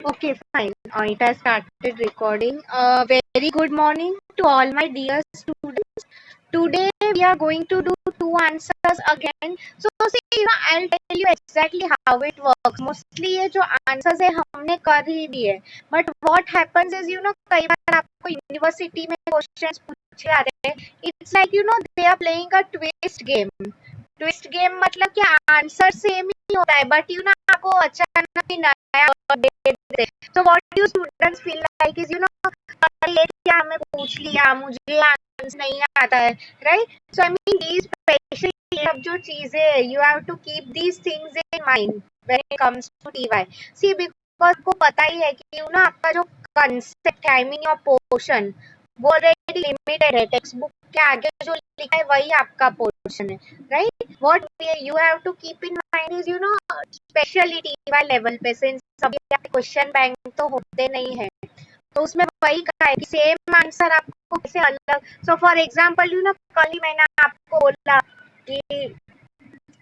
Okay, fine. It has started recording. Very good morning to all my dear students. Today we are going to do two answers again. So see, I'll tell you exactly how it works. Mostly ये जो answers है हमने कर ही दिए. But what happens is कई बार आपको university में questions पूछे जाते हैं. It's like they are playing a twist game. Twist game मतलब कि आंसर सेम ही होता है बट आपको अचानक ही नया दे देते. So what you students feel like is ये क्या हमें पूछ लिया, मुझे आंसर नहीं आता है, right? So I mean this specially सब जो चीजें है you have to keep this things in mind when it comes to TY. See because को पता ही है कि आपका जो कंसेप्ट है, आई मीन योर पोर्शन, वो ऑलरेडी लिमिटेड है. टेक्स्ट बुक के आगे जो लिखा है वही आपका पोर्शन है, right? What you have to keep in mind is specially TY level पे, सिंस सभी क्वेश्चन बैंक तो होते नहीं है, तो उसमें वही कहा है कि सेम आंसर आपको कैसे अलग. सो फॉर एग्जांपल कल ही मैंने आपको बोला कि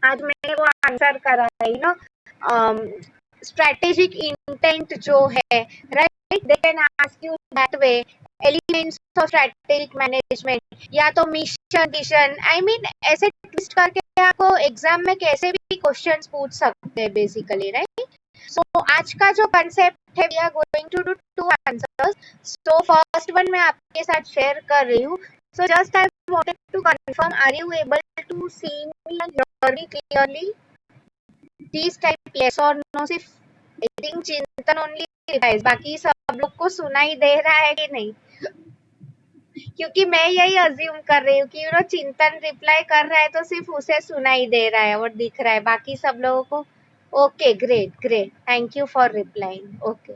आज मैंने वो आंसर करा है स्ट्रेटेजिक इंटेंट जो है, right? They can ask you that way, elements of strategic management या तो मिशन विजन. आई मीन ऐसे ट्विस्ट करके आपको एग्जाम में कैसे भी क्वेश्चंस पूछ सकते हैं बेसिकली, राइट? सो आज का जो कंसेप्ट है, we are going to do two answers. So first one मैं आपके साथ शेयर कर रही हूँ. So just I wanted to confirm, are you able to see me and hear me clearly? Please type yes और no. सिर्फ I think Chintan only replies, बाकी सब लोग को सुनाई दे रहा है कि नहीं? क्योंकि मैं यही अज्यूम कर रही हूँ कि चिंतन रिप्लाई कर रहा है तो सिर्फ उसे सुनाई दे रहा है और दिख रहा है, बाकी सब लोगों को. Okay, great great, thank you for replying. Okay,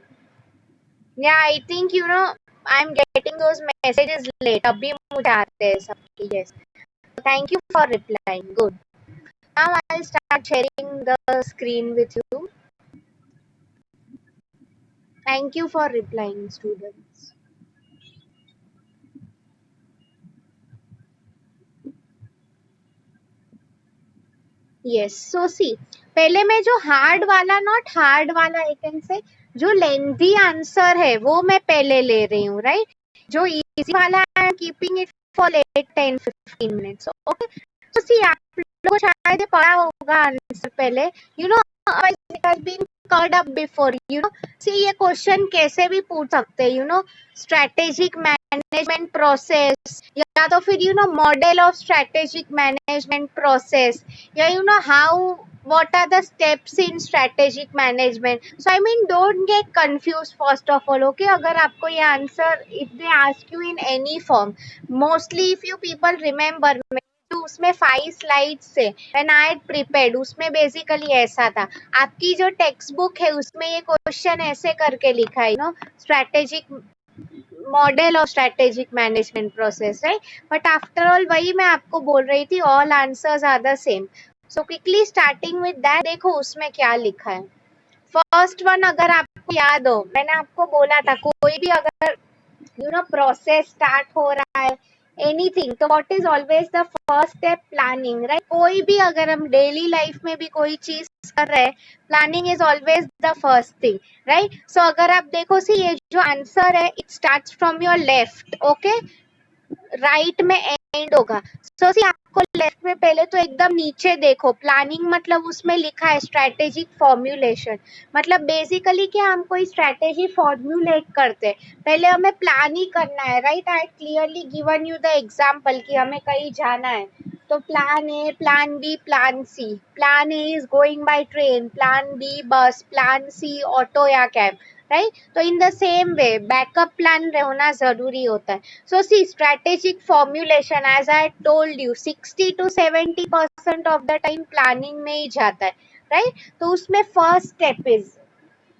yeah I think I am getting those messages late. अभी मुझे आते हैं सबके. Yes, thank you for replying. Good. Now I will start sharing the screen with you. Thank you for replying students. Yes, so see, पहले मैं जो hard वाला, not hard वाला, आई कैन से जो लेंथी आंसर है वो मैं पहले ले रही हूँ, राइट? जो इजी वाला है keeping it for late 10-15 minutes. Okay, तो सी आप लोगों को शायद पढ़ा होगा आंसर पहले. it has been covered up before. सी ये क्वेश्चन कैसे भी पूछ सकते हैं. स्ट्रेटेजिक मैनेजमेंट प्रोसेस, या तो फिर model of strategic management process, या how, what are the steps in strategic management. So I mean don't get confused first of all. Okay, अगर आपको ये answer if they ask you in any form, mostly if you people remember, तो उसमें 5 slides से when I had prepared, उसमें basically ऐसा था. आपकी जो टेक्स्ट बुक है उसमें ये क्वेश्चन ऐसे करके लिखा है strategic model of strategic management process, right? But after all वही मैं आपको बोल रही थी, all answers are the same. So quickly starting with that, देखो उसमें क्या लिखा है. फर्स्ट वन अगर आपको याद हो, मैंने आपको बोला था कोई भी अगर प्रोसेस स्टार्ट हो रहा है एनीथिंग, तो what is always the first step? Planning, right? कोई भी अगर हम डेली लाइफ में भी कोई चीज कर रहे हैं, planning is always the first thing, right? So अगर आप देखो सी, ये जो आंसर है it starts from your left, okay, right में एंड होगा. सो सी आपको लेफ्ट में पहले तो एकदम नीचे देखो, प्लानिंग मतलब उसमें लिखा है स्ट्रेटेजिक फॉर्मुलेशन. मतलब बेसिकली क्या, हम कोई स्ट्रेटेजी फॉर्मुलेट करते हैं, पहले हमें प्लान ही करना है, right? I clearly given you the example कि हमें कहीं जाना है, तो plan A, plan B, plan C. Plan A is going by train, plan B bus, plan C auto या कैब, राइट? तो in the same way backup plan होना जरूरी होता है. So see, strategic formulation, as I told you, 60 to 70% of the time planning में ही जाता है, right? तो उसमें first step is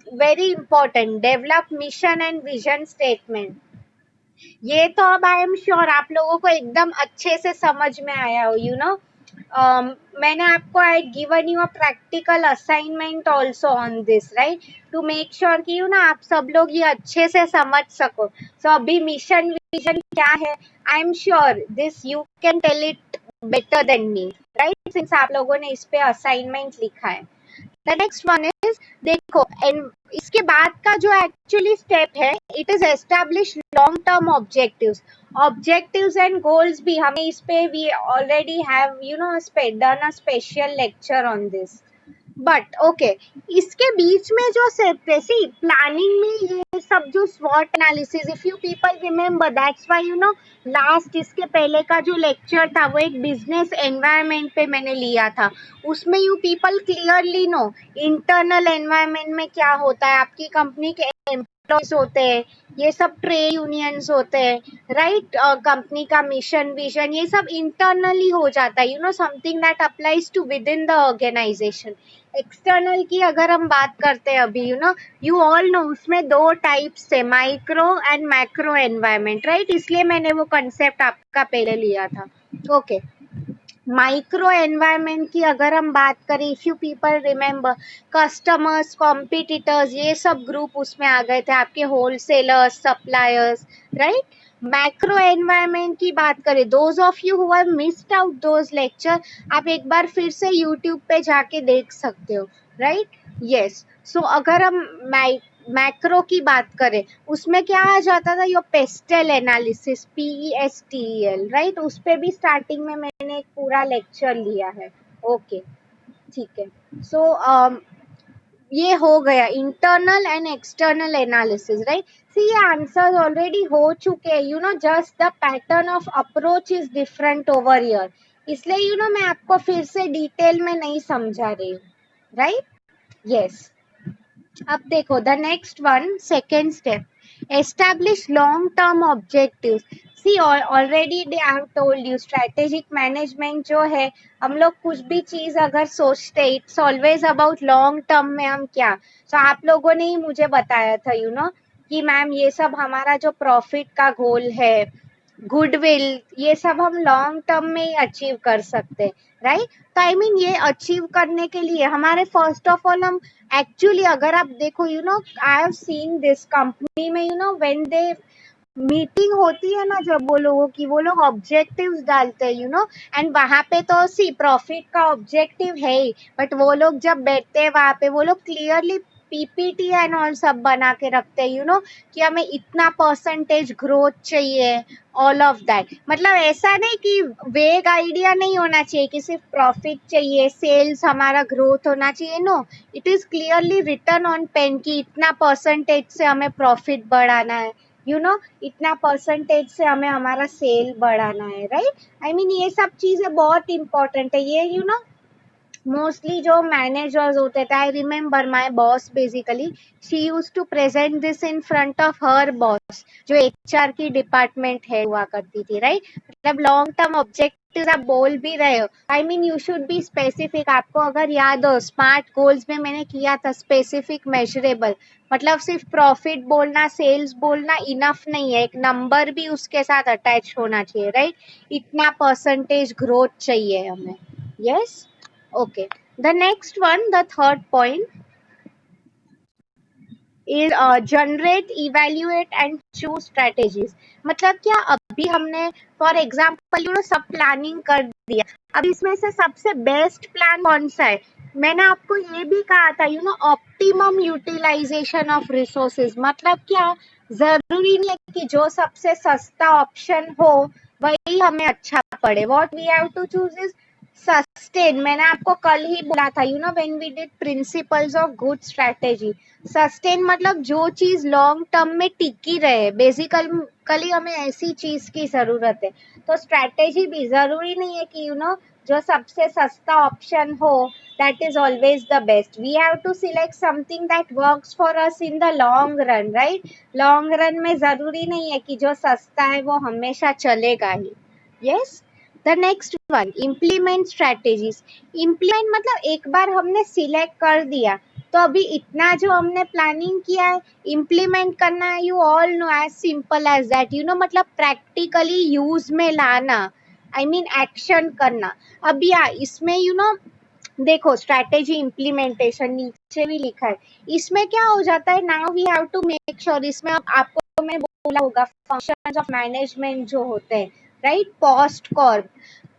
very important, develop mission and vision statement. ये तो अब आई एम श्योर आप लोगों को एकदम अच्छे से समझ में आया हो. मैंने आपको I given you a practical assignment also on this, right? To make sure कि आप सब लोग ये अच्छे से समझ सको. सो अभी मिशन विजन क्या है, I am sure this you can tell it better than me, right? Since आप लोगों ने इस पे असाइनमेंट लिखा है. द नेक्स्ट वन इज, देखो इसके बाद का जो एक्चुअली स्टेप है, it is establish long term objectives and goals भी हमें इस पे we already have done a special lecture on this. But okay, इसके बीच में जो सेप्रेसी प्लानिंग में ये सब जो स्वॉट analysis, if you people remember, that's why last इसके पहले का जो लेक्चर था वो एक बिजनेस एनवायरनमेंट पे मैंने लिया था। उसमें you people clearly know internal environment में क्या होता है, आपकी कंपनी के एम्प्लॉयज होते हैं, ये सब ट्रेड यूनियंस होते हैं, राइट, कंपनी का मिशन विजन, ये सब इंटरनली हो जाता है, something that applies to within the organization. External की अगर हम बात करते हैं अभी, यू ऑल नो उसमें दो टाइप्स है, micro and macro environment, right, इसलिए मैंने वो कंसेप्ट आपका पहले लिया था। ओके, माइक्रो एनवायरनमेंट की अगर हम बात करें, if you people remember, customers, competitors, ये सब ग्रुप उसमें आ गए थे, आपके wholesalers, suppliers, right. Macro environment की बात करें, those of you who have missed out those lecture, आप एक बार फिर से यूट्यूब पे जाके देख सकते हो, राइट। यस, सो अगर हम मैक्रो की बात करें, उसमें क्या आ जाता था, your pastel analysis, PESTEL, right, उस पे भी स्टार्टिंग में मैंने एक पूरा लेक्चर लिया है। ओके, ठीक है। सो ये हो गया internal and external analysis, right. See ये आंसर्स ऑलरेडी हो चुके हैं, just the pattern of approach is different over here, इसलिए मैं आपको फिर से डिटेल में नहीं समझा रही हूँ, राइट। यस, अब देखो the next one, second step, establish long term objectives. See already I have told you, strategic management जो है, हम लोग कुछ भी चीज अगर सोचते, it's always about long term में हम क्या, तो आप लोगों ने ही मुझे बताया था कि मैम ये सब हमारा जो प्रॉफिट का गोल है, गुडविल, ये सब हम लॉन्ग टर्म में ही अचीव कर सकते, राइट। तो आई मीन ये अचीव करने के लिए हमारे फर्स्ट ऑफ ऑल हम एक्चुअली अगर आप देखो, I have seen this company में, व्हेन दे मीटिंग होती है ना, जब वो लोगों की, वो लोग ऑब्जेक्टिव्स डालते हैं, एंड वहां पे तो सी प्रॉफिट का ऑब्जेक्टिव है ही, बट वो लोग जब बैठते हैं वहां पे, वो लोग क्लियरली PPT एंड ऑल सब बना के रखते हैं, कि हमें इतना परसेंटेज ग्रोथ चाहिए, ऑल ऑफ दैट। मतलब ऐसा नहीं कि वेग आइडिया नहीं होना चाहिए कि सिर्फ प्रॉफिट चाहिए, सेल्स हमारा ग्रोथ होना चाहिए, no, it is clearly written on pen कि इतना परसेंटेज से हमें प्रॉफिट बढ़ाना है, इतना परसेंटेज से हमें हमारा सेल बढ़ाना है, राइट। आई मीन ये सब चीजें बहुत इंपॉर्टेंट है, ये मोस्टली जो मैनेजर्स होते थे, I remember my boss basically, she use to present this in front of her boss, जो HR की डिपार्टमेंट है हुआ करती थी, राइट। मतलब लॉन्ग टर्म ऑब्जेक्टिव आप बोल भी रहे हो, I mean you should be specific. आपको अगर याद हो, स्मार्ट गोल्स में मैंने किया था स्पेसिफिक मेजरेबल, मतलब सिर्फ प्रॉफिट बोलना, सेल्स बोलना इनफ नहीं है, एक नंबर भी उसके साथ अटैच होना चाहिए, राइट। इतना परसेंटेज ग्रोथ चाहिए हमें, yes. Okay, the next one, the third point is generate, evaluate and choose strategies. मतलब क्या, अभी हमने फॉर एग्जाम्पल सब प्लानिंग कर दिया, अब इसमें से सबसे बेस्ट प्लान कौन सा है, मैंने आपको ये भी कहा था, ऑप्टिमम यूटिलाइजेशन ऑफ रिसोर्सेज। मतलब क्या, जरूरी नहीं है कि जो सबसे सस्ता ऑप्शन हो वही हमें अच्छा पड़े, what we have to choose is sustain. मैंने आपको कल ही बोला था, when we did principles of good strategy, sustain मतलब जो चीज लॉन्ग टर्म में टिकी रहे, बेसिकली हमें ऐसी चीज की जरूरत है। तो स्ट्रेटेजी भी जरूरी नहीं है कि जो सबसे सस्ता ऑप्शन हो that is always the best. We have to select something that works for us in the long run, right? long run में जरूरी नहीं है कि जो सस्ता है वो हमेशा चलेगा ही, yes. The next one, implement strategies. Implement मतलब एक बार हमने सिलेक्ट कर दिया, तो अभी इतना जो हमने प्लानिंग किया है इम्प्लीमेंट करना है, you all know, as simple as that, मतलब प्रैक्टिकली यूज में लाना, आई मीन एक्शन करना। अब इसमें देखो स्ट्रैटेजी इम्प्लीमेंटेशन नीचे भी लिखा है, इसमें क्या हो जाता है, now we have to make sure, इसमें आपको मैं बोला होगा फंक्शंस ऑफ मैनेजमेंट जो होते हैं, राइट, कॉस्ट कर्व,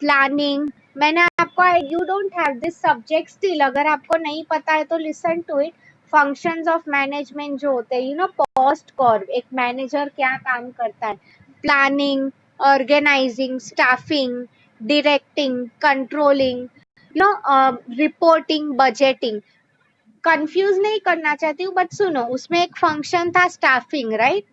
प्लानिंग, मैंने आपको you don't have this subject still, अगर आपको नहीं पता है तो listen to it. Functions of management जो होते हैं, यू नो पोस्ट कॉर्प, एक मैनेजर क्या काम करता है, planning, organizing, staffing, directing, controlling, you know reporting, budgeting. Confuse नहीं करना चाहती हूँ, बट सुनो, उसमें एक फंक्शन था स्टाफिंग, राइट?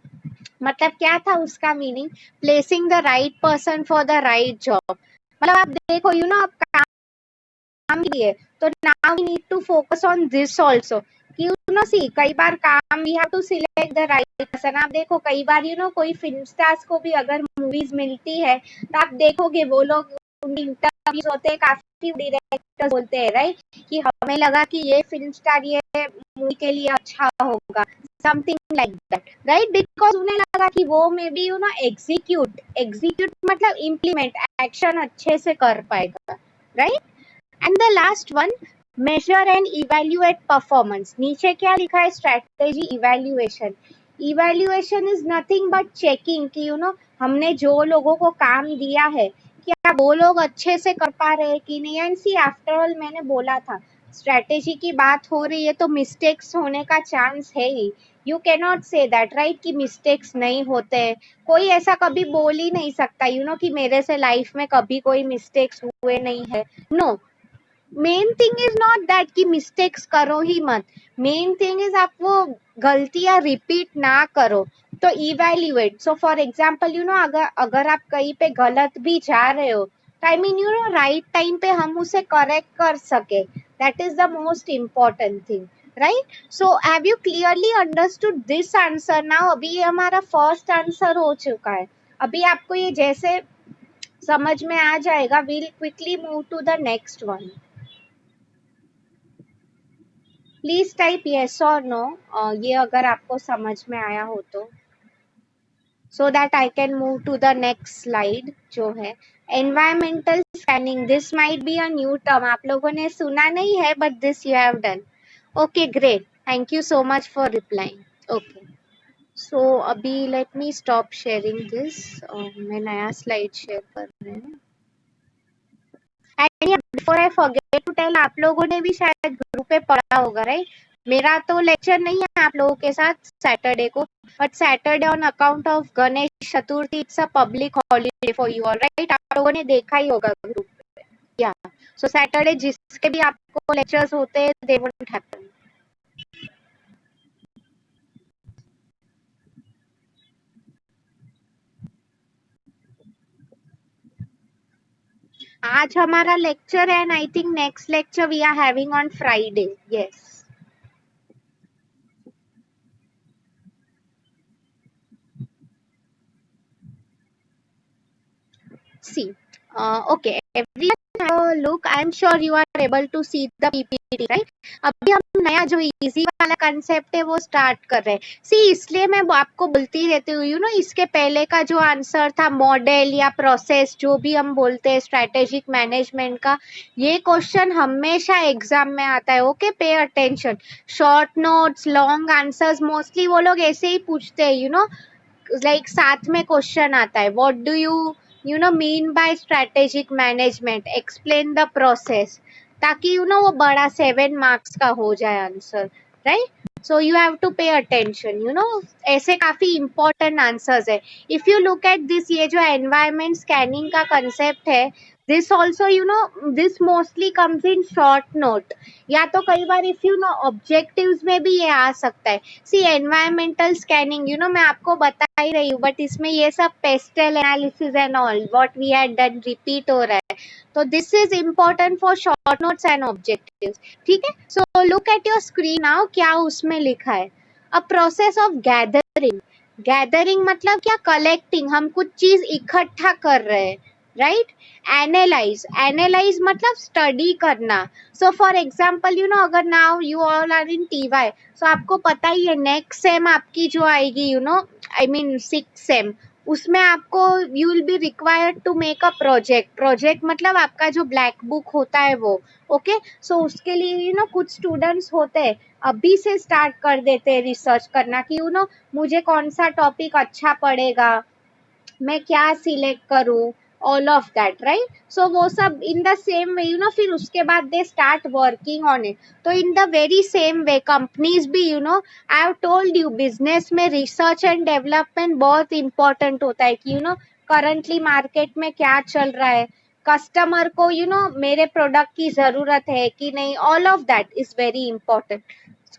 मतलब क्या था उसका meaning? Placing the right person for the right job. मतलब आप देखो, यू नो, आप काम लिए तो now we need to focus on this also, कि यू नो सी, कई बार काम we have to select the right person. आप देखो कई बार यू नो कोई फिल्म स्टार्स को भी अगर मूवीज मिलती है तो आप देखोगे वो लोग इंटरव्यूज होते हैं, काफी डायरेक्टर्स बोलते हैं, राइट, कि हमें लगा कि ये फिल्म स्टार ये मूवी के लिए अच्छा होगा, something like that, right? Because उन्हें लगा कि वो maybe you know execute execute मतलब इम्प्लीमेंट एक्शन अच्छे से कर पाएगा, right? And the last one, measure and evaluate performance. नीचे क्या लिखा है? Strategy evaluation. Evaluation is nothing but checking कि यू नो हमने जो लोगों को काम दिया है क्या वो लोग अच्छे से कर पा रहे हैं कि नहीं। एंड सी, आफ्टर ऑल मैंने बोला था स्ट्रेटेजी की बात हो रही है तो मिस्टेक्स होने का चांस है ही। You can not say that, right, कि मिस्टेक्स नहीं होते हैं। कोई ऐसा कभी बोल ही नहीं सकता यू नो कि मेरे से लाइफ में कभी कोई मिस्टेक्स हुए नहीं है। No, main thing is not that कि मिस्टेक्स करो ही मत। मेन थिंग इज आप वो गलतियां रिपीट ना करो। तो evaluate, so for example you know अगर अगर आप कहीं पे गलत भी जा रहे हो तो I mean you know right time पे हम उसे करेक्ट कर सके, that is the most important thing, right? So have you clearly understood this answer now? अभी ये हमारा फर्स्ट आंसर हो चुका है। अभी आपको ये जैसे समझ में आ जाएगा, we'll quickly move to the next one. Please type yes और नो, ये अगर आपको समझ में आया हो तो, so that I can move to the next slide जो है environmental scanning. This might be a new term, आप लोगों ने सुना नहीं है, but this you have done. Okay, great, thank you so much for replying. Okay, so अभी let me stop sharing this, मैं नया स्लाइड शेयर कर रही हूँ। And before I forget to tell, आप लोगों ने भी शायद ग्रुप पे पढ़ा होगा, राइट? मेरा तो लेक्चर नहीं है आप लोगों के साथ सैटरडे को, but Saturday on account of Ganesh Chaturthi it's a public holiday for you all, right? आप लोगों ने देखा ही होगा ग्रुप पे, या सो सैटरडे जिसके भी आपको लेक्चर्स होते हैं दे वोंट हैपन। आज हमारा लेक्चर है and I think next lecture we are having on Friday. Yes, see, okay, everyone have a look. I am sure you are able to see the PPT, right? अभी हम नया जो easy वाला concept है वो start कर रहे हैं। सी, इसलिए मैं आपको बोलती रहती हूँ यू नो, इसके पहले का जो आंसर था मॉडल या प्रोसेस जो भी हम बोलते हैं स्ट्रेटेजिक मैनेजमेंट का, ये क्वेश्चन हमेशा एग्जाम में आता है। Okay, pay attention. Short notes, long answers, mostly वो लोग ऐसे ही पूछते हैं, यू नो, लाइक साथ में क्वेश्चन आता है, what do you know mean by strategic management, explain the process, ताकि यू नो वो बड़ा 7 मार्क्स का हो जाए answer, right? So you have to pay attention, you know, ऐसे काफी इंपॉर्टेंट आंसर्स है। If you look at this, ये जो एनवायरमेंट स्कैनिंग का कंसेप्ट है, this also you know this mostly comes in short note, या तो कई बार इफ यू नो ऑब्जेक्टिव्स में भी ये आ सकता है। सी, एनवायरमेंटल स्कैनिंग यू नो मैं आपको बता ही रही हूँ, बट इसमें ये सब PESTLE analysis and all what we had done repeat हो रहा है, तो this is important for short notes and objectives, ठीक है? So look at your screen now, क्या उसमें लिखा है? A process of gathering. Gathering मतलब क्या? कलेक्टिंग, हम कुछ चीज इकट्ठा कर रहे हैं, राइट? एनालाइज, एनालाइज मतलब स्टडी करना। So for example you know अगर now you all are in TY, so आपको पता ही है नेक्स्ट सेम आपकी जो आएगी you know I mean 6th sem, उसमें आपको you will be required to make a project. Project मतलब आपका जो ब्लैक बुक होता है वो, ओके? सो उसके लिए यू नो कुछ स्टूडेंट्स होते हैं अभी से स्टार्ट कर देते हैं रिसर्च करना कि यू नो मुझे कौन सा टॉपिक अच्छा पड़ेगा, मैं क्या सिलेक्ट करूँ, all of that, right? So वो सब in the same way, you know, फिर उसके बाद they start working on it. तो in the very same way companies भी, you know, I have told you business में research and development बहुत important होता है कि you know currently market में क्या चल रहा है, कस्टमर को you know मेरे प्रोडक्ट की जरूरत है कि नहीं, all of that is very important.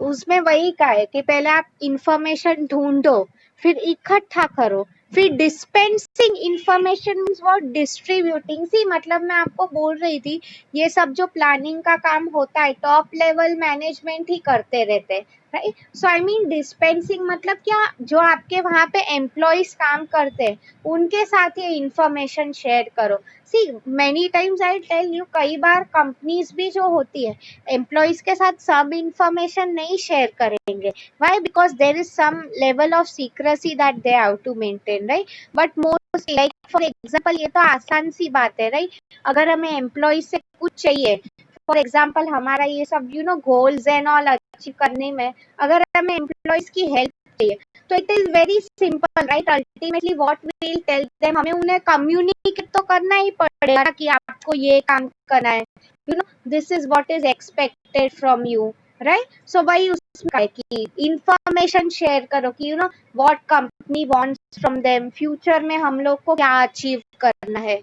उसमें वही का है कि पहले आप इंफॉर्मेशन ढूंढो, फिर इकट्ठा करो, फिर dispensing information means what, distributing. See मतलब मैं आपको बोल रही थी ये सब जो प्लानिंग का काम होता है टॉप लेवल मैनेजमेंट ही करते रहते हैं, right? So I mean dispensing मतलब क्या, जो आपके वहां पे एम्प्लॉयज काम करते हैं उनके साथ ये इंफॉर्मेशन शेयर करो। See many times I tell you, कई बार कंपनीज भी जो होती है एम्प्लॉयज के साथ सब इंफॉर्मेशन नहीं शेयर करेंगे। Why? Because there is some level of secrecy that they have to maintain, right? But mostly, like for example, ये तो आसान सी बात है, right? अगर हमें एम्प्लॉय से कुछ चाहिए, फॉर एग्जाम्पल हमारा ये सब you know goals and all achieve करने में अगर हमें एम्प्लॉयज की हेल्प चाहिए तो it is very simple, right? Ultimately what we will tell them, हमें उन्हें कम्युनिकेट तो करना ही पड़ेगा कि आपको ये काम करना है, you know this is what is expected from you, right? So भाई उसमें कि इंफॉर्मेशन शेयर करो कि you know what company wants from them, future में हम लोग को क्या अचीव करना है,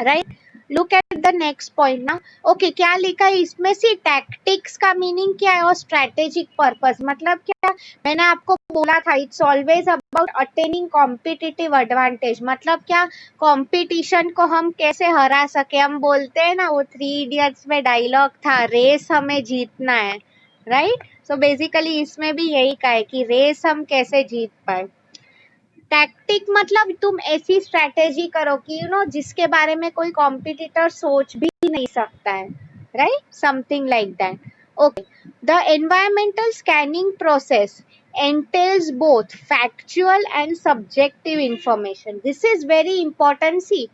right? Look at the next point ना। ओके, क्या लिखा है इसमें? सी टैक्टिक्स का मीनिंग क्या है और स्ट्रेटेजिक पर्पस मतलब क्या? मैंने आपको बोला था it's always about attaining competitive advantage. मतलब क्या, कंपटीशन को हम कैसे हरा सके। हम बोलते हैं ना, वो 3 इडियट्स में डायलॉग था, रेस हमें जीतना है, राइट? सो बेसिकली इसमें भी यही कहा है कि रेस हम कैसे जीत पाए। टैक्टिक मतलब तुम ऐसी स्ट्रैटेजी करो कि यू नो जिसके बारे में कोई कॉम्पिटिटर सोच भी नहीं सकता है, right? Something like that. Okay, the environmental scanning process entails both factual and subjective information. This is very important. See,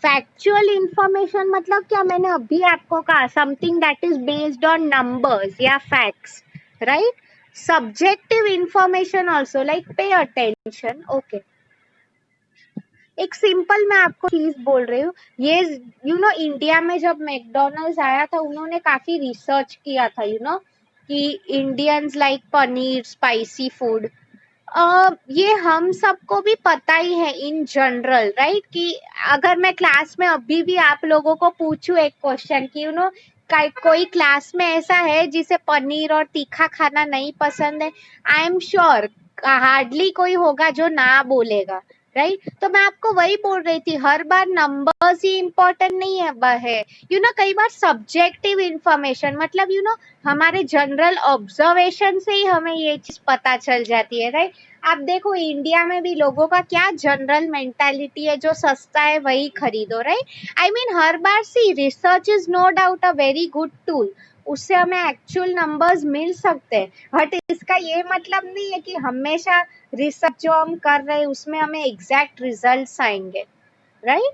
factual information मतलब क्या, मैंने अभी आपको कहा something that is based on numbers या facts, right? Subjective information also, like pay attention. Okay, एक simple मैं आपको चीज बोल रही हूँ, ये यू नो इंडिया में जब मैकडोनल्ड्स आया था उन्होंने काफी रिसर्च किया था, यू नो कि Indians like paneer, spicy food. ये हम सबको भी पता ही है इन जनरल, राइट? कि अगर मैं क्लास में अभी भी आप लोगों को पूछूं एक क्वेश्चन कि यू नो कोई क्लास में ऐसा है जिसे पनीर और तीखा खाना नहीं पसंद है, आई एम श्योर हार्डली कोई होगा जो ना बोलेगा, राइट? तो मैं आपको वही बोल रही थी, हर बार नंबर्स ही इम्पोर्टेंट नहीं है, यू नो कई बार सब्जेक्टिव इंफॉर्मेशन मतलब यू नो हमारे जनरल ऑब्जर्वेशन से ही हमें ये चीज पता चल जाती है, राइट? आप देखो इंडिया में भी लोगों का क्या जनरल मेंटालिटी है, जो सस्ता है वही खरीदो, राइट? आई मीन हर बार see research is no doubt a very good tool, उससे हमें एक्चुअल नंबर्स मिल सकते हैं, बट इसका ये मतलब नहीं है कि हमेशा रिसर्च जो हम कर रहे हैं उसमें हमें एग्जैक्ट रिजल्ट्स आएंगे, right?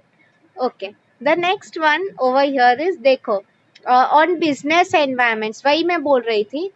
Okay, the next one over here is, देखो ऑन बिजनेस एनवायरमेंट्स, वही मैं बोल रही थी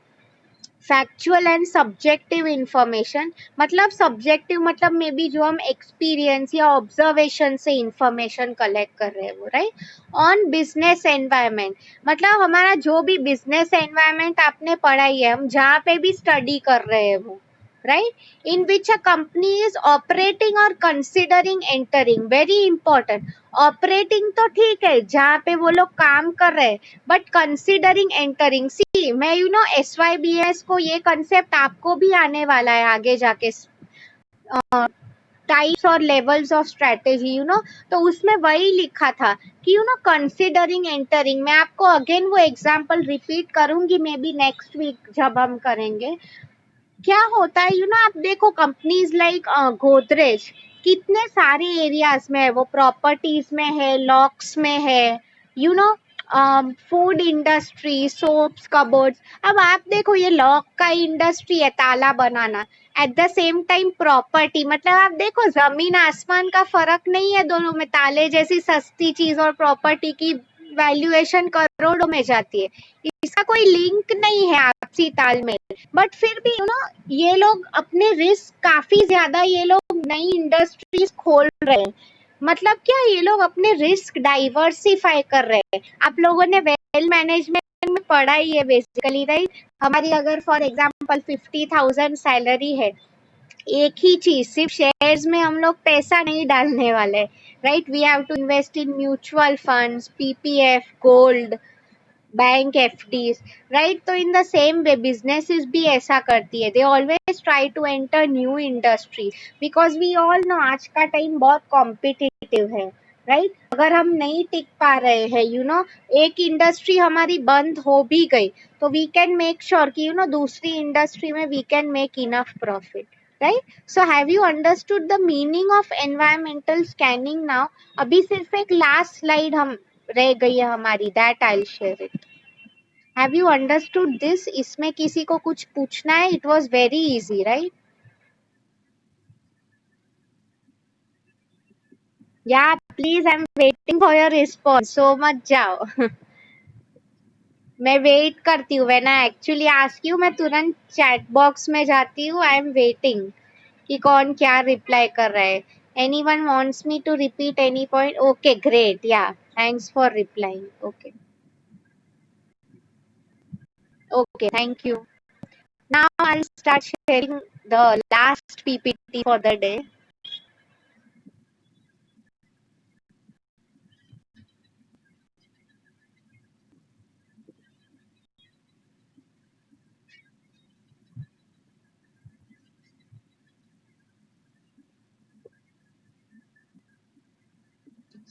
फैक्चुअल एंड सब्जेक्टिव इंफॉर्मेशन। मतलब सब्जेक्टिव मतलब मे बी जो हम एक्सपीरियंस या ऑब्जर्वेशन से इंफॉर्मेशन कलेक्ट कर रहे हैं वो, राइट? ऑन बिजनेस एनवायरमेंट मतलब हमारा जो भी बिजनेस एनवायरमेंट आपने पढ़ा ही है, हम जहाँ पे भी स्टडी कर रहे हैं वो, right? In which a company is operating or considering entering, very important. Operating तो ठीक है जहाँ पे वो लोग काम कर रहे हैं, बट कंसिडरिंग एंटरिंग, सी मैं यू नो SYBS को ये कंसेप्ट आपको भी आने वाला है आगे जाके, टाइप्स और levels of strategy, you know तो उसमें वही लिखा था कि यू नो कंसिडरिंग एंटरिंग। मैं आपको अगेन वो एग्जांपल रिपीट करूंगी मे बी नेक्स्ट वीक जब हम करेंगे। क्या होता है यू नो आप देखो कंपनीज लाइक गोदरेज कितने सारे एरियाज में है, वो प्रॉपर्टीज में है, लॉक्स में है, you know food industry, soaps, cupboards. अब आप देखो ये लॉक का इंडस्ट्री है, ताला बनाना, at the same time property, मतलब आप देखो जमीन आसमान का फर्क नहीं है दोनों में। ताले जैसी सस्ती चीज और प्रॉपर्टी की वैल्यूएशन करोड़ों में जाती है, इसका कोई लिंक नहीं है आपसी तालमेल, बट फिर भी यू नो ये लोग अपने रिस्क काफी ज्यादा, ये लोग नई इंडस्ट्रीज खोल रहे हैं, मतलब क्या, ये लोग अपने रिस्क डाइवर्सिफाई कर रहे हैं। आप लोगों ने वेल्थ मैनेजमेंट में पढ़ा ही है बेसिकली, राइट? हमारी अगर फॉर एग्जांपल 50,000 सैलरी है, एक ही चीज, सिर्फ शेयर्स में हम लोग पैसा नहीं डालने वाले, right? We have to invest in mutual funds, PPF, gold, bank FDs, right? तो in the same way businesses भी ऐसा करती है, they always try to enter new industry, because we all know आज का टाइम बहुत कॉम्पिटिटिव है, right? अगर हम नहीं टिक पा रहे हैं, एक इंडस्ट्री हमारी बंद हो भी गई, तो वी कैन मेक श्योर कि दूसरी इंडस्ट्री में we can make enough profit, right? So have you understood the meaning of environmental scanning now? अभी सिर्फ एक लास्ट स्लाइड हम रह गई है हमारी, that I will share it. Have you understood this? इसमें किसी को कुछ पूछना है? It was very easy, right? Yeah please, I am waiting for your response, सो मत जाओ। मैं वेट करती हूँ, when I actually ask you मैं तुरंत चैट बॉक्स में जाती हूँ, आई एम वेटिंग कि कौन क्या रिप्लाई कर रहा है। Anyone wants me to repeat any point? Okay great, yeah thanks for replying. Okay okay, thank you. Now I'll start sharing the last PPT for the day.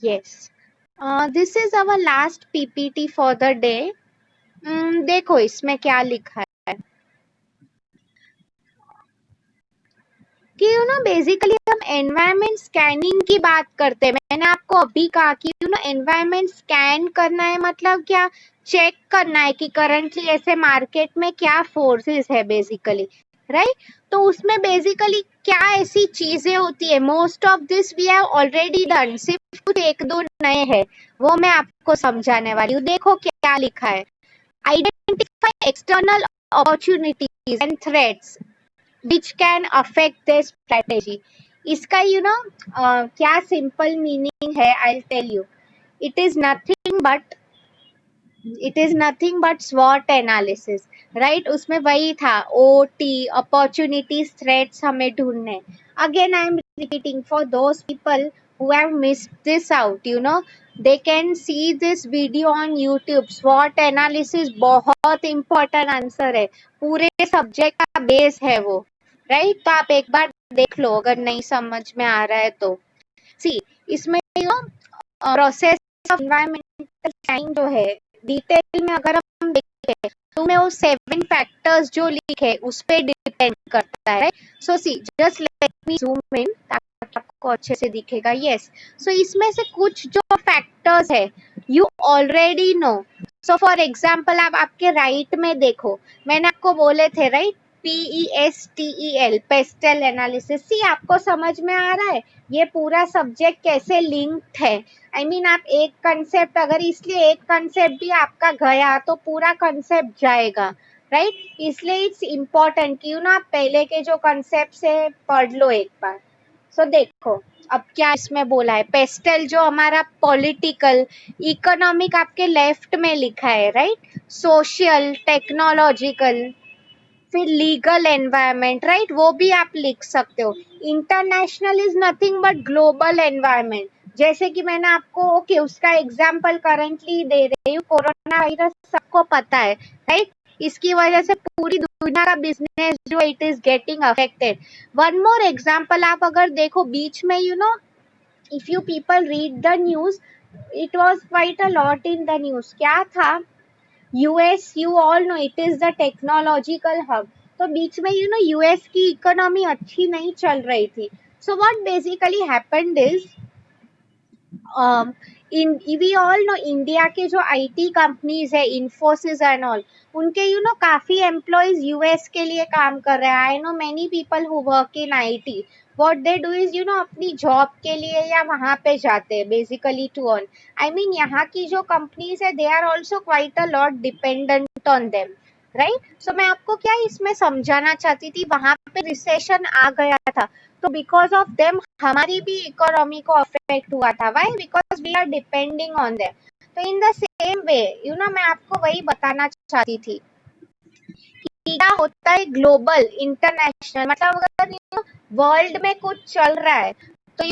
Yes. This is our last PPT for the day. देखो इसमें क्या लिखा है कि basically हम environment scanning की बात करते हैं। मैंने आपको अभी कहा कि एनवायरनमेंट स्कैन करना है, मतलब क्या, चेक करना है कि करंटली ऐसे मार्केट में क्या फोर्सेस है बेसिकली, राइट? तो उसमें बेसिकली क्या ऐसी चीजें होती है, most of this we have already done, सिर्फ कुछ एक दो नए हैं, वो मैं आपको समझाने वाली हूँ। देखो क्या लिखा है, identify external opportunities and threats which can affect their strategy. इसका क्या सिंपल मीनिंग है, I'll tell you. It is nothing but SWOT analysis, right? उसमें वही था, OT, अपॉर्चुनिटीज, थ्रेट्स हमें ढूंढने। Again I am repeating for those people who have missed this out, they can see this video on YouTube. SWOT analysis बहुत important answer है, पूरे subject का base है वो, राइट? तो आप एक बार देख लो अगर नहीं समझ में आ रहा है तो। सी, इसमें प्रोसेस ऑफ एनवायरमेंटल साइंस जो है, डिटेल में अगर हम देखें तो में वो 7 फैक्टर्स जो लिखे उस पे डिपेंड करता है। So see, just let me zoom in ताकि आपको अच्छे से दिखेगा। यस, सो इसमें से कुछ जो फैक्टर्स है you already know. So for example, आप आपके राइट में देखो, मैंने आपको बोले थे, right? PESTEL, PESTEL analysis. See, आपको समझ में आ रहा है ये पूरा सब्जेक्ट कैसे लिंक्ड है? आई मीन आप एक कंसेप्ट, अगर इसलिए एक कंसेप्ट भी आपका गया तो पूरा कंसेप्ट जाएगा, राइट? इसलिए इट्स इम्पोर्टेंट कि आप पहले के जो कंसेप्ट है पढ़ लो एक बार। सो देखो अब क्या इसमें बोला है, पेस्टल जो हमारा पॉलिटिकल, इकोनॉमिक आपके लेफ्ट में लिखा है, राइट? सोशल, टेक्नोलॉजिकल, फिर लीगल एनवायरनमेंट, राइट? वो भी आप लिख सकते हो। International is nothing but global environment, जैसे कि मैंने आपको ओके उसका एग्जांपल करंटली दे रही हूँ, कोरोना वायरस सबको पता है, राइट? इसकी वजह से पूरी दुनिया का बिजनेस जो it is getting affected. One more example, आप अगर देखो बीच में if you people read the news, it was quite a lot in the news. क्या था, US, you all no it is the technological hub. तो बीच में US की economy अच्छी नहीं चल रही थी। So what basically happened is, in we all know India के जो आईटी कंपनीज है, इन्फोसिस एंड ऑल, उनके काफी एम्प्लॉयज यूएस के लिए काम कर रहे हैं। I know many people who work in IT, what they do is अपनी जॉब के लिए या वहां पे जाते हैं basically to earn. I mean यहाँ की जो कंपनीज है they are also quite a lot dependent on them, right. So मैं आपको क्या इसमें समझाना चाहती थी, वहां पे रिसेशन आ गया था, तो बिकॉज ऑफ देम हमारी भी इकोनॉमी को अफेक्ट हुआ था। Why? Because we are depending on them. तो इन द सेम वे मैं आपको वही बताना चाहती थी कि क्या होता है ग्लोबल इंटरनेशनल, मतलब अगर वर्ल्ड में कुछ चल रहा है तो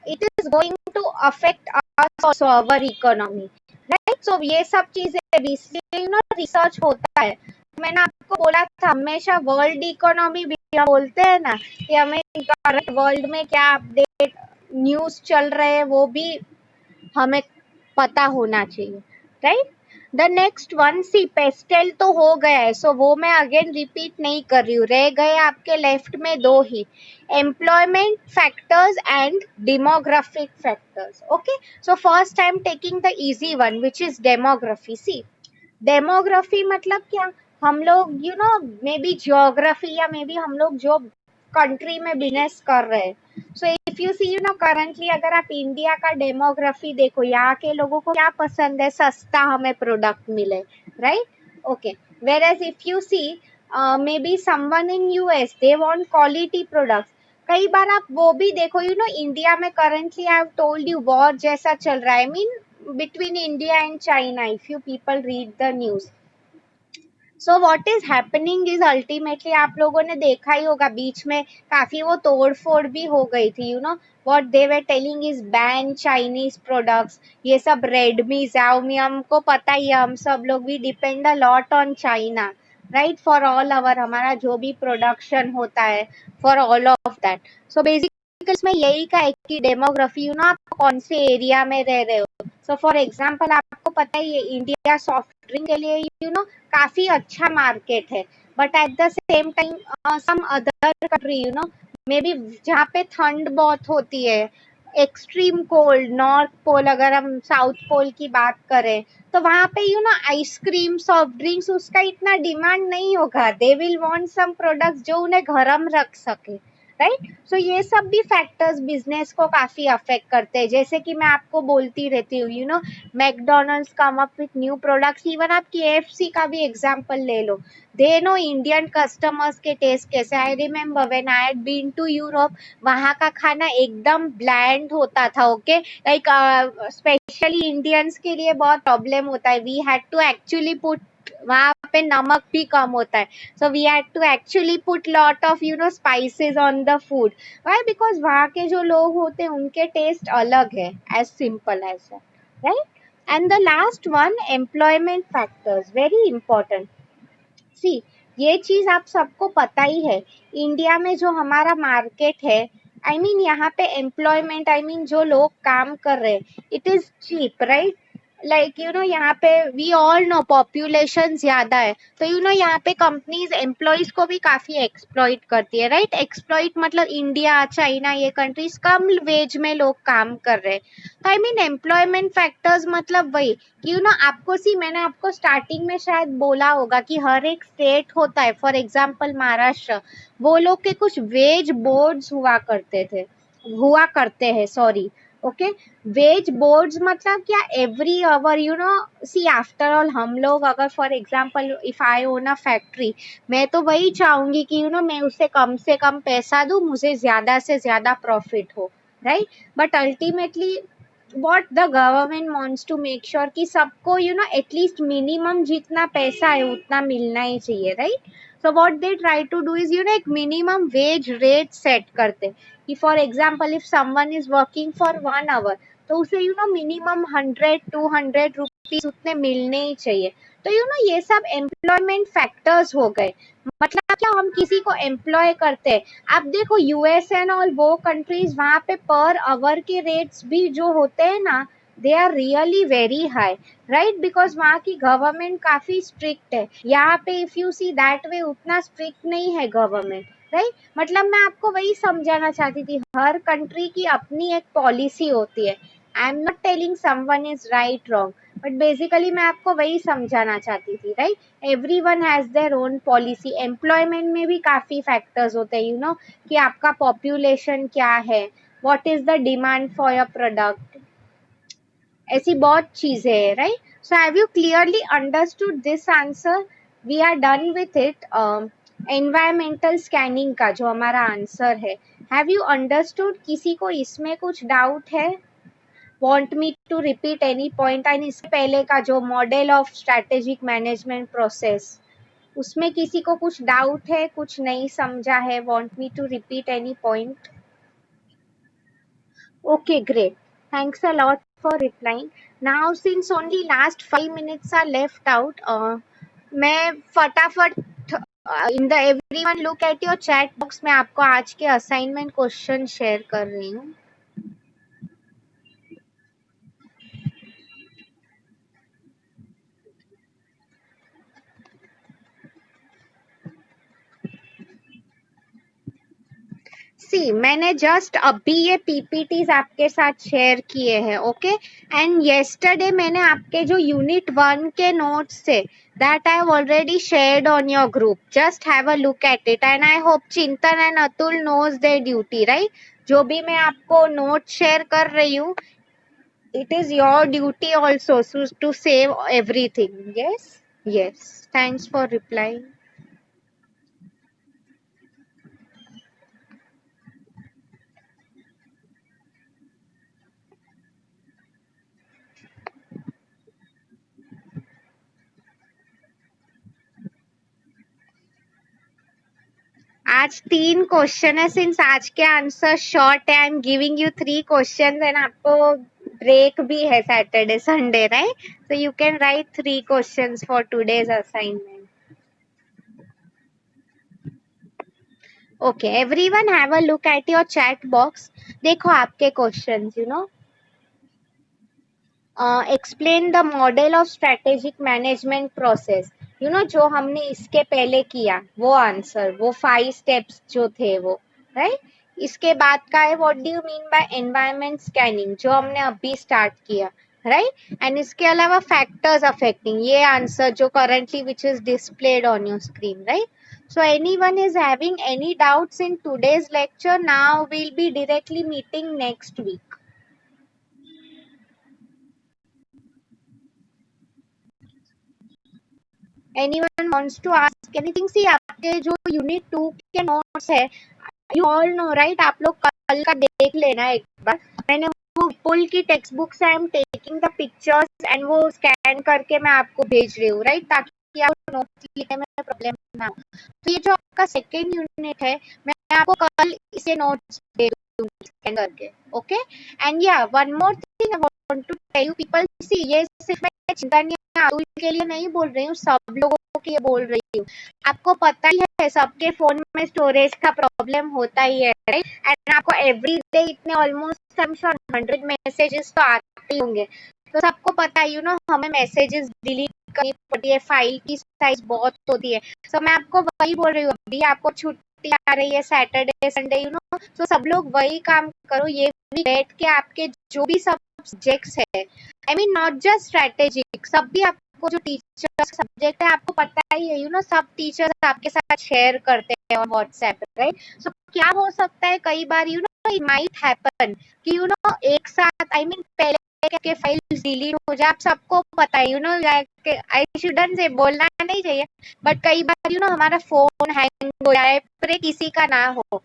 it is going to affect us also, our economy, right? So ये सब चीजें भी इसलिए रिसर्च होता है। मैंने आपको बोला था हमेशा वर्ल्ड इकोनॉमी भी हम बोलते हैं ना, कि हमें करंट वर्ल्ड में क्या अपडेट न्यूज चल रहे हैं वो भी हमें पता होना चाहिए, right. The next one, see pastel तो हो गया है, सो वो मैं अगेन रिपीट नहीं कर रही हूँ, रह गए आपके लेफ्ट में दो ही, employment factors and demographic factors. Okay, so first I am taking the easy one which is demography. See demography मतलब क्या, हम लोग मे बी जियोग्राफी या मे बी हम लोग जो कंट्री में बिजनेस कर रहे हैं। So if you see currently अगर आप इंडिया का डेमोग्राफी देखो, यहाँ के लोगों को क्या पसंद है, सस्ता हमें प्रोडक्ट मिले, right. Okay, whereas if you see maybe someone in US they want quality products. कई बार आप वो भी देखो, इंडिया में currently I have told you war जैसा चल रहा है, I mean between India and China, if you people read the news. So what is happening is ultimately आप लोगों ने देखा ही होगा बीच में काफी वो तोड़ फोड़ भी हो गई थी, what they were telling is ban Chinese products, ये सब Redmi, Xiaomi, हमको पता ही है, हम सब लोग भी depend a lot on China, right, for all our हमारा जो भी प्रोडक्शन होता है, for all of that. So basically इसमें यही का है कि डेमोग्राफी आप कौन से एरिया में रह रहे हो। सो फॉर एग्जांपल आपको पता ही है इंडिया सॉफ्ट ड्रिंक के लिए काफी अच्छा मार्केट है, but at the same time some other country maybe जहाँ पे ठंड बहुत होती है, एक्सट्रीम कोल्ड, नॉर्थ पोल, अगर हम साउथ पोल की बात करें तो वहां पे आइसक्रीम सॉफ्ट ड्रिंक्स उसका इतना डिमांड नहीं होगा, they will want some products जो उन्हें गर्म रख सके, राइट। सो ये सब भी फैक्टर्स बिजनेस को काफी अफेक्ट करते हैं, जैसे कि मैं आपको बोलती रहती हूँ McDonald's come up with new products, even आप KFC का भी एग्जांपल ले लो, दे नो इंडियन कस्टमर्स के टेस्ट कैसे। I remember when I had been to Europe, वहाँ का खाना एकदम ब्लैंड होता था, ओके, लाइक स्पेशली इंडियंस के लिए बहुत प्रॉब्लम होता है, we had to actually put, वहाँ पे नमक भी कम होता है, so we had to actually put lot of spices on the food. Why? Because वहाँ के जो लोग होते हैं उनके टेस्ट अलग है, as simple as that, right? And the last one, employment factors, very important. See, ये चीज आप सबको पता ही है, इंडिया में जो हमारा मार्केट है, आई मीन यहाँ पे एम्प्लॉयमेंट, आई मीन जो लोग काम कर रहे हैं, it is cheap, right. Like यहाँ पे वी ऑल नो पॉपुलेशन ज्यादा है, तो यहाँ पे कंपनीज एम्प्लॉयज को भी काफी एक्सप्लॉइट करती है, राइट। एक्सप्लॉइट मतलब इंडिया, चाइना, ये कंट्रीज कम वेज में लोग काम कर रहे हैं, तो आई मीन एम्प्लॉयमेंट फैक्टर्स मतलब वही कि आपको मैंने आपको स्टार्टिंग में शायद बोला होगा कि हर एक स्टेट होता है, फॉर एग्जांपल महाराष्ट्र, वो लोग के कुछ वेज बोर्ड्स हुआ करते हैं, सॉरी, ओके। वेज बोर्ड्स मतलब क्या, every hour see after all हम लोग अगर for example if I own a factory, मैं तो वही चाहूंगी कि मैं उसे कम से कम पैसा दूं, मुझे ज्यादा से ज्यादा प्रॉफिट हो, right. But ultimately what the government wants to make sure कि सबको at least minimum जितना पैसा है उतना मिलना ही चाहिए, right? So what they try to do is एक minimum wage rate set करते कि for example if someone is working for 1 hour तो उसे minimum 100-200 rupees उतने मिलने ही चाहिए। तो ये सब एम्प्लॉयमेंट फैक्टर्स हो गए, मतलब क्या हम किसी को एम्प्लॉय करते हैं। आप देखो यूएस एंड ऑल वो कंट्रीज, वहां पे पर आवर के रेट्स भी जो होते हैं ना, they are really very high, right, because वहाँ की गवर्नमेंट काफी स्ट्रिक्ट है। यहाँ पे if you see that way उतना स्ट्रिक्ट नहीं है गवर्नमेंट, राइट। मतलब मैं आपको वही समझाना चाहती थी, हर कंट्री की अपनी एक पॉलिसी होती है। I am not telling someone is right wrong, but basically मैं आपको वही समझाना चाहती थी, right. Everyone has their own policy. Employment में भी काफी फैक्टर्स होते हैं, कि आपका पॉपुलेशन क्या है, what is the demand for your product, ऐसी बहुत चीजें हैं, right. So have you clearly understood this answer? We are done with it. Environmental scanning का जो हमारा आंसर है, हैव यू अंडरस्टूड? किसी को इसमें कुछ डाउट है? Want me to repeat any point? And इससे पहले का जो model of strategic management process, उसमें किसी को कुछ डाउट है, कुछ नहीं समझा है? Want me to repeat any point? Okay, great. Thanks a lot for replying. Now, since only last 5 minutes are left out, मैं फटाफट in the everyone look at your chat box में आपको आज के असाइनमेंट क्वेश्चन शेयर कर रही हूँ. सी, मैंने जस्ट अभी ये पीपीटीज आपके साथ शेयर किए हैं. ओके, एंड येस्टरडे मैंने आपके जो यूनिट 1 के नोट्स थे, that I have already shared on your group. Just have a look at it, and I hope Chintan and Atul knows their duty, right? जो भी मैं आपको नोट शेयर कर रही हूँ, it is your duty also to save everything. Yes, yes. Thanks for replying. आज 3 question है. Since आज के आंसर शॉर्ट है, I am giving you 3 question, and आपको ब्रेक भी है Saturday Sunday, right? So you can write 3 questions for today's assignment. Okay, everyone have a look at your chat box. देखो आपके questions, you know, explain the model of strategic management process. You know, जो हमने इसके पहले किया वो answer, वो 5 steps जो थे वो, राइट? इसके बाद का है what do you mean by environment scanning, जो हमने अभी स्टार्ट किया, राइट? एंड इसके अलावा फैक्टर्स अफेक्टिंग, ये आंसर जो currently which is displayed on your screen, right? So anyone is having any doubts in today's lecture? Now we'll be directly meeting next week. Anyone wants to ask anything? See, आपके जो unit 2 के notes है, you all no, right? आप लोग कल का देख लेना एक बार. मैंने वो पुल की टेक्स्ट बुक से आई am taking the pictures and वो स्कैन करके मैं आपको भेज रही हूँ, राइट? ताकि आपको नोट्स लिखने में प्रॉब्लम ना हो. तो ये जो आपका सेकेंड यूनिट है, मैं आपको कल इसे नोट्स दे दूंगी स्कैन करके. ओके, एंड या one more thing I want to tell you people. See, ये सिर्फ मैं चिंतन या अतुल के लिए नहीं बोल रही हूँ, सब लोगों के लिए बोल रही हूँ. आपको पता ही है सबके फोन में स्टोरेज का प्रॉब्लम होता ही है, राइट? एंड आपको एवरी डे इतने ऑलमोस्ट 100 मैसेजेस तो आते होंगे. तो सबको पता है, यू नो, हमें मैसेजेस डिलीट करनी पड़ती है, फाइल की साइज बहुत होती है. तो मैं आपको वही बोल रही हूँ, अभी आपको छुट्टी आ रही है सैटरडे संडे, यू नो, तो सब लोग वही काम करो. ये भी बैठ के आपके जो भी सब्जेक्ट्स है, I mean not just strategic, सब भी आपको जो टीचर सब्जेक्ट है, आपको पता ही है, यू नो, सब टीचर्स आपके साथ शेयर करते हैं ऑन व्हाट्सएप, राइट? सो क्या हो सकता है कई बार, you know, it might happen कि, यू नो, एक साथ, आई मीन पहले के फाइल्स डिलीट हो जाए. आप सबको पता है, यू नो, आई शुडंट से बोलना नहीं चाहिए, बट कई बार, यू नो, हमारा फोन हैंग हो जाए, पर किसी का ना हो,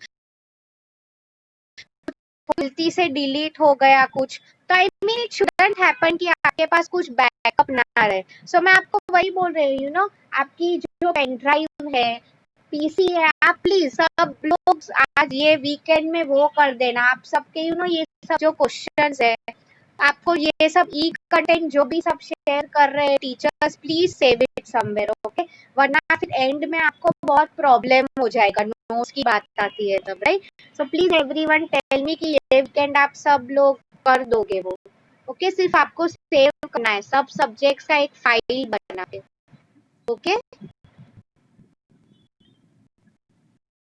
गलती से डिलीट हो गया कुछ, तो I mean it shouldn't happen कि आपके पास कुछ बैकअप ना रहे. सो मैं आपको वही बोल रही हूँ, यू नो, आपकी जो पेन ड्राइव है, पीसी है, आप प्लीज सब लोग आज ये वीकेंड में वो कर देना. आप सबके, यू नो, ये सब जो क्वेश्चंस है, आपको ये सब ई कंटेंट जो भी सब शेयर कर रहे हैं teachers, please save it somewhere. Okay, वरना फिर एंड में आपको बहुत प्रॉब्लम हो जाएगा, नोट्स की बात आती है तब, right? So please everyone tell me कि ये वीकेंड आप सब लोग कर दोगे वो. ओके, सिर्फ आपको सेव करना है सब सब्जेक्ट्स का एक फाइल बना के. ओके.